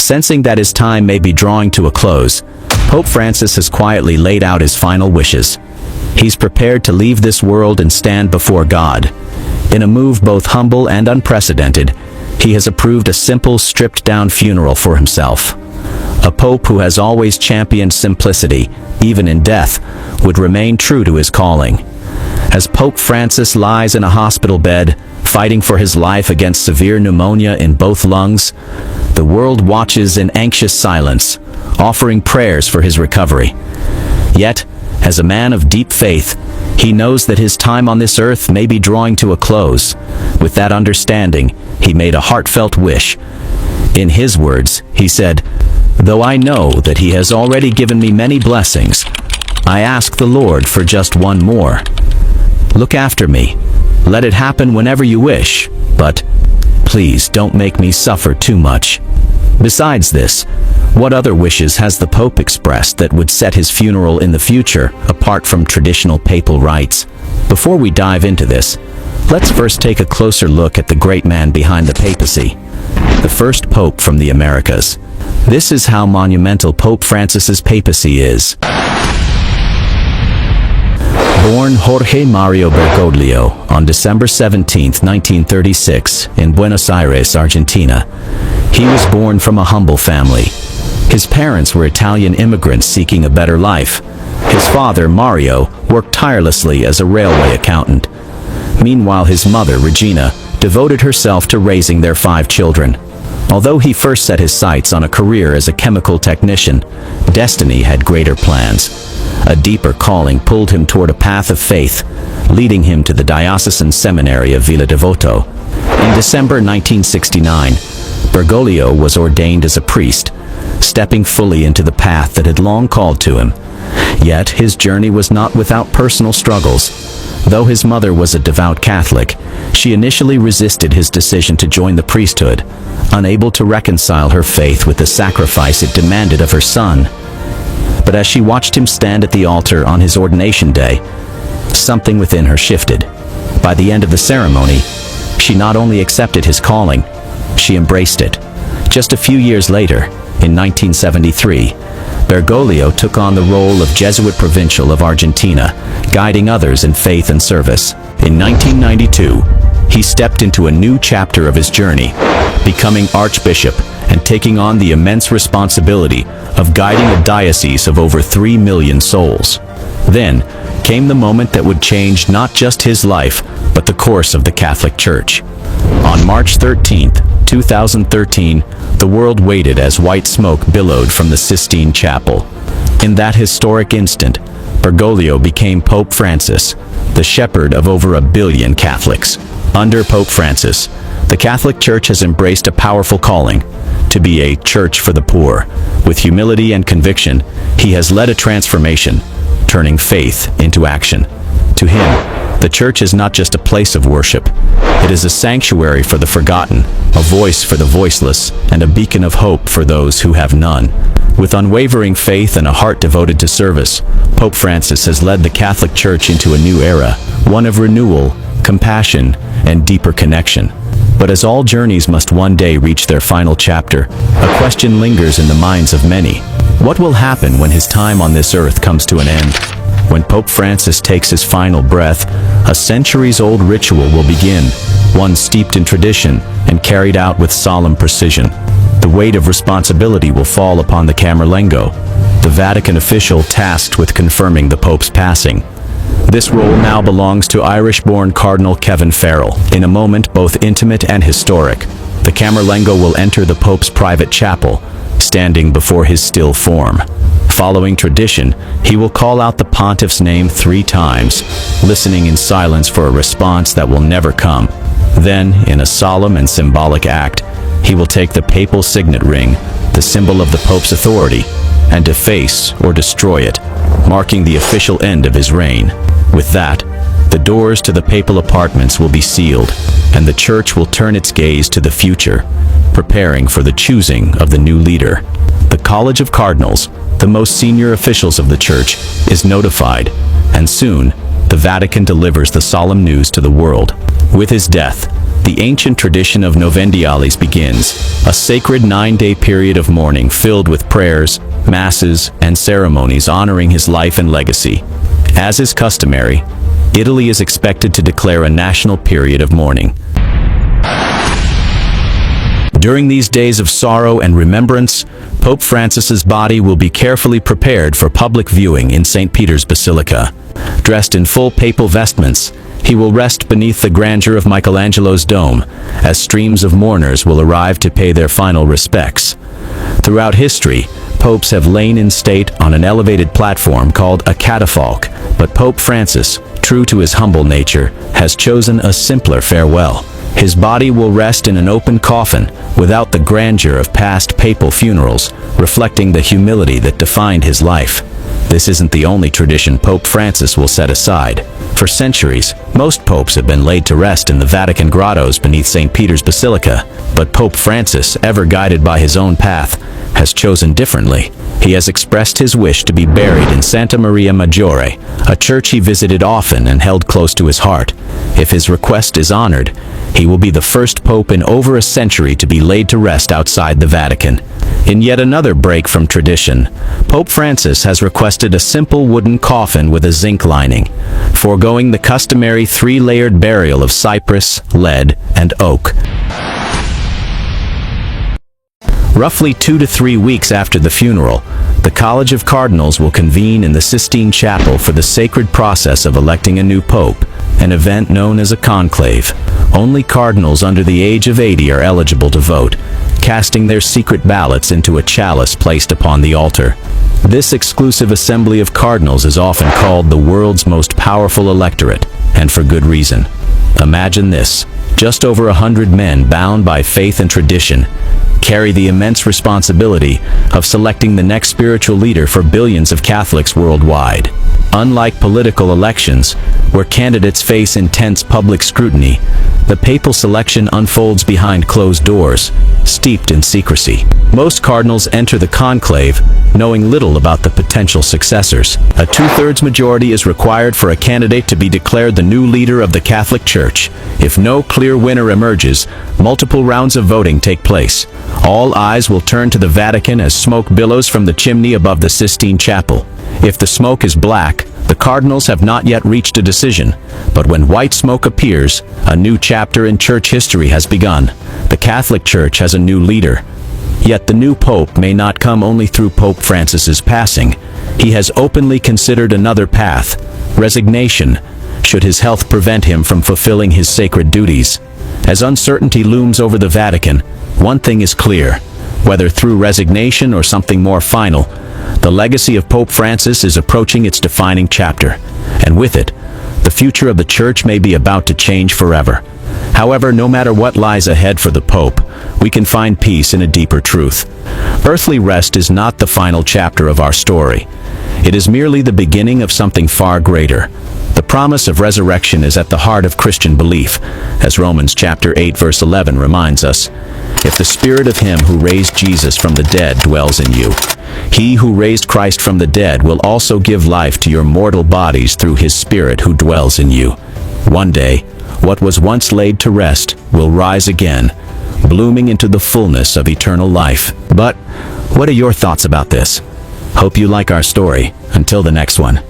Sensing that his time may be drawing to a close, Pope Francis has quietly laid out his final wishes. He's prepared to leave this world and stand before God. In a move both humble and unprecedented, he has approved a simple, stripped-down funeral for himself. A pope who has always championed simplicity, even in death, would remain true to his calling. As Pope Francis lies in a hospital bed, fighting for his life against severe pneumonia in both lungs, the world watches in anxious silence, offering prayers for his recovery. Yet, as a man of deep faith, he knows that his time on this earth may be drawing to a close. With that understanding, he made a heartfelt wish. In his words, he said, "Though I know that he has already given me many blessings, I ask the Lord for just one more. Look after me. Let it happen whenever you wish, but please don't make me suffer too much." Besides this, what other wishes has the Pope expressed that would set his funeral in the future, apart from traditional papal rites? Before we dive into this, let's first take a closer look at the great man behind the papacy, the first pope from the Americas. This is how monumental Pope Francis's papacy is. Born Jorge Mario Bergoglio on December 17, 1936, in Buenos Aires, Argentina. He was born from a humble family. His parents were Italian immigrants seeking a better life. His father, Mario, worked tirelessly as a railway accountant. Meanwhile, his mother, Regina, devoted herself to raising their 5 children. Although he first set his sights on a career as a chemical technician, destiny had greater plans. A deeper calling pulled him toward a path of faith, leading him to the diocesan seminary of Villa Devoto. In December 1969, Bergoglio was ordained as a priest, stepping fully into the path that had long called to him. Yet his journey was not without personal struggles. Though his mother was a devout Catholic, she initially resisted his decision to join the priesthood, unable to reconcile her faith with the sacrifice it demanded of her son. But as she watched him stand at the altar on his ordination day, something within her shifted. By the end of the ceremony, she not only accepted his calling, she embraced it. Just a few years later, in 1973, Bergoglio took on the role of Jesuit Provincial of Argentina, guiding others in faith and service. In 1992, he stepped into a new chapter of his journey, becoming Archbishop and taking on the immense responsibility of guiding a diocese of over 3 million souls. Then came the moment that would change not just his life, but the course of the Catholic Church. On March 13, 2013, the world waited as white smoke billowed from the Sistine Chapel. In that historic instant, Bergoglio became Pope Francis, the shepherd of over 1 billion Catholics. Under Pope Francis, the Catholic Church has embraced a powerful calling, to be a church for the poor. With humility and conviction, he has led a transformation, turning faith into action. To him, the church is not just a place of worship. It is a sanctuary for the forgotten, a voice for the voiceless, and a beacon of hope for those who have none. With unwavering faith and a heart devoted to service, Pope Francis has led the Catholic Church into a new era, one of renewal, compassion, and deeper connection. But as all journeys must one day reach their final chapter, a question lingers in the minds of many. What will happen when his time on this earth comes to an end? When Pope Francis takes his final breath, a centuries-old ritual will begin, one steeped in tradition and carried out with solemn precision. The weight of responsibility will fall upon the Camerlengo, the Vatican official tasked with confirming the Pope's passing. This role now belongs to Irish-born Cardinal Kevin Farrell. In a moment both intimate and historic, the Camerlengo will enter the Pope's private chapel, standing before his still form. Following tradition, he will call out the pontiff's name 3 times, listening in silence for a response that will never come. Then, in a solemn and symbolic act, he will take the papal signet ring, the symbol of the Pope's authority, and deface or destroy it, marking the official end of his reign. With that, the doors to the papal apartments will be sealed, and the Church will turn its gaze to the future, preparing for the choosing of the new leader. The College of Cardinals, the most senior officials of the Church, is notified, and soon, the Vatican delivers the solemn news to the world. With his death, the ancient tradition of Novendiales begins, a sacred 9-day period of mourning filled with prayers, masses, and ceremonies honoring his life and legacy. As is customary, Italy is expected to declare a national period of mourning. During these days of sorrow and remembrance, Pope Francis's body will be carefully prepared for public viewing in St. Peter's Basilica. Dressed in full papal vestments, he will rest beneath the grandeur of Michelangelo's dome, as streams of mourners will arrive to pay their final respects. Throughout history, popes have lain in state on an elevated platform called a catafalque, but Pope Francis, true to his humble nature, has chosen a simpler farewell. His body will rest in an open coffin, without the grandeur of past papal funerals, reflecting the humility that defined his life. This isn't the only tradition Pope Francis will set aside. For centuries, most popes have been laid to rest in the Vatican grottos beneath St. Peter's Basilica, but Pope Francis, ever guided by his own path, has chosen differently. He has expressed his wish to be buried in Santa Maria Maggiore, a church he visited often and held close to his heart. If his request is honored, he will be the first pope in over a century to be laid to rest outside the Vatican. In yet another break from tradition, Pope Francis has requested a simple wooden coffin with a zinc lining, foregoing the customary 3-layered burial of cypress, lead, and oak. Roughly 2 to 3 weeks after the funeral, the College of Cardinals will convene in the Sistine Chapel for the sacred process of electing a new pope, an event known as a conclave. Only cardinals under the age of 80 are eligible to vote, casting their secret ballots into a chalice placed upon the altar. This exclusive assembly of cardinals is often called the world's most powerful electorate, and for good reason. Imagine this: just over 100 men bound by faith and tradition carry the immense responsibility of selecting the next spiritual leader for billions of Catholics worldwide. Unlike political elections, where candidates face intense public scrutiny, the papal selection unfolds behind closed doors, steeped in secrecy. Most cardinals enter the conclave knowing little about the potential successors. A 2/3 majority is required for a candidate to be declared the new leader of the Catholic Church. If no clear winner emerges, multiple rounds of voting take place. All eyes will turn to the Vatican as smoke billows from the chimney above the Sistine Chapel. If the smoke is black, the cardinals have not yet reached a decision, but when white smoke appears, a new chapter in church history has begun. The Catholic Church has a new leader. Yet the new pope may not come only through Pope Francis's passing. He has openly considered another path: resignation, should his health prevent him from fulfilling his sacred duties. As uncertainty looms over the Vatican, one thing is clear: whether through resignation or something more final, the legacy of Pope Francis is approaching its defining chapter, and with it, the future of the Church may be about to change forever. However, no matter what lies ahead for the Pope, we can find peace in a deeper truth. Earthly rest is not the final chapter of our story. It is merely the beginning of something far greater. The promise of resurrection is at the heart of Christian belief, as Romans chapter 8 verse 11 reminds us. If the Spirit of Him who raised Jesus from the dead dwells in you, He who raised Christ from the dead will also give life to your mortal bodies through His Spirit who dwells in you. One day, what was once laid to rest will rise again, blooming into the fullness of eternal life. But what are your thoughts about this? Hope you like our story. Until the next one.